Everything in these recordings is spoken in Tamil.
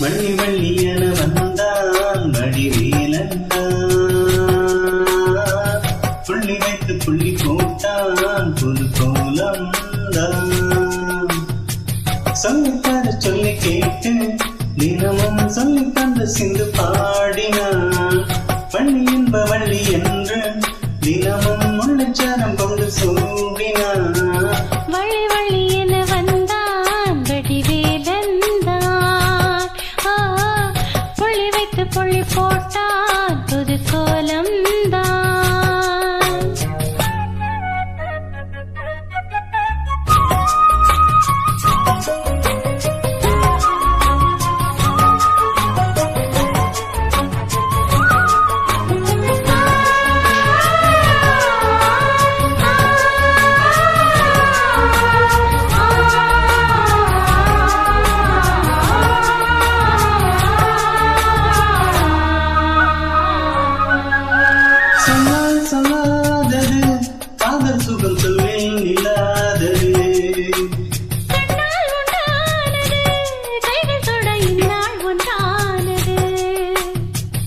வள்ளி வள்ளி என வந்தான் வடிவேலந்தான், புள்ளி வைத்து புள்ளி போட்டான் புது கோலம் தான். சொல்லித்தர சொல்லி கேட்டு தினமும் சொல்லி தந்த சிந்து பாடினான். வள்ளி என்ப வள்ளி என்று தினமும் முள்ளுச்சாரம் கொண்டு சூடினான். வள்ளி வள்ளி என வந்தான் வடிவேலந்தான், புள்ளி வைத்து புள்ளி போட்டான் புது கோலம் தான். சொல்லாதது காதல் சுகம் சொல்வேன் இல்லாதது. கண்ணால் உண்டானது கைகள் தொட இந்நாள் ஒன்றானது.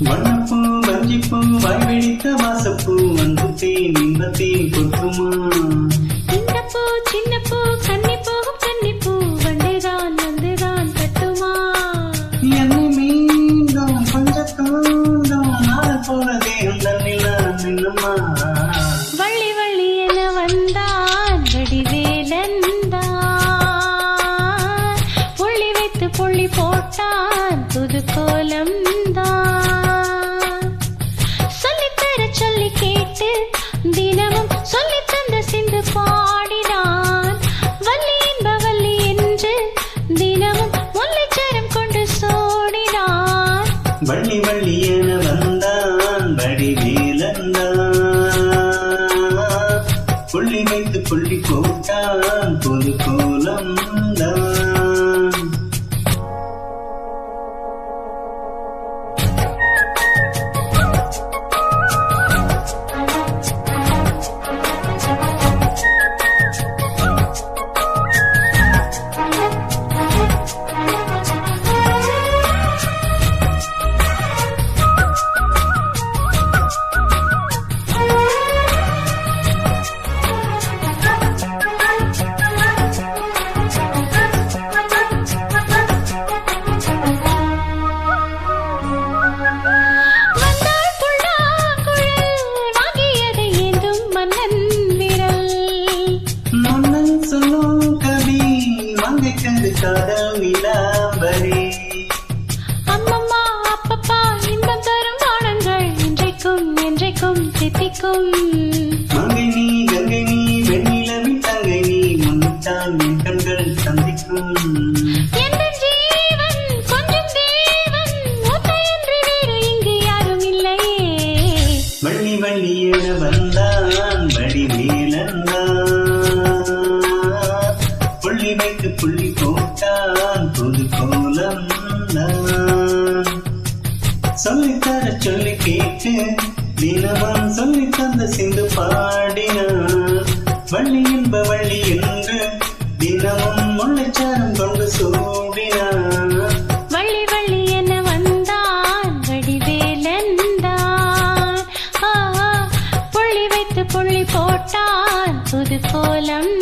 வண்ணப்பூ வஞ்சிப்பூ வாய்வெடித்த வாசப்பூ வந்துட்டேன் இன்பத்தேன் கொட்டுமா. இந்த பூ சின்ன பூ கன்னி போகும் கன்னி பூ வண்டுதான் வந்துதான் கட்டுமா. என்னை மீண்டும் கொஞ்சத்தோண்டும் நாள் போல தேகம் தன்னிலா நின்னம்மா. வள்ளி வள்ளி என வந்தான் வடிவேலந்தான், புள்ளி வைத்து புள்ளி போட்டான் புது கோலம் தான். சொல்லித்தர சொல்லி கேட்டு தினமும் சொல்லி தந்த சிந்து பாடினான். வள்ளி என்ப வள்ளி என்று தினமும் முல்லைச்சரம் கொண்டு சோடினான். வள்ளி வள்ளி என வந்தான் வடிவேலந்தான், புள்ளி வைத்து புள்ளி போட்டான் புது கோலம் தான். காதல் நிலாம்பரி அம்மம்மா அப்பப்பா இன்பம் தரும் வானங்கள் இன்றைக்கும் என்றைக்கும் தித்திக்கும். மங்கை நீ கங்கை நீ வெண்ணிலவின் தங்கை நீ முன்னிட்டால் என் கண்கள் சந்திக்கும். எந்த ஜீவன் கொஞ்சம் தேவன் ஒத்தையன்று வேறு இங்கு யாரும் இல்லையே. வள்ளி வள்ளி என வந்தான் வடிவேலந்தான், புள்ளி வைத்து புள்ளி போட்டான் புது கோலம் தான். சொல்லித்தர சொல்லி கேட்டு தினமும் சொல்லி தந்த சிந்து பாடினான். வள்ளி என்ப வள்ளி என்று தினமும் முள்ளைச்சாரம் கொண்டு சூடினான். வள்ளி வள்ளி என வந்தான் வடிவேலந்தான், புள்ளி வைத்து புள்ளி போட்டான் புது கோலம்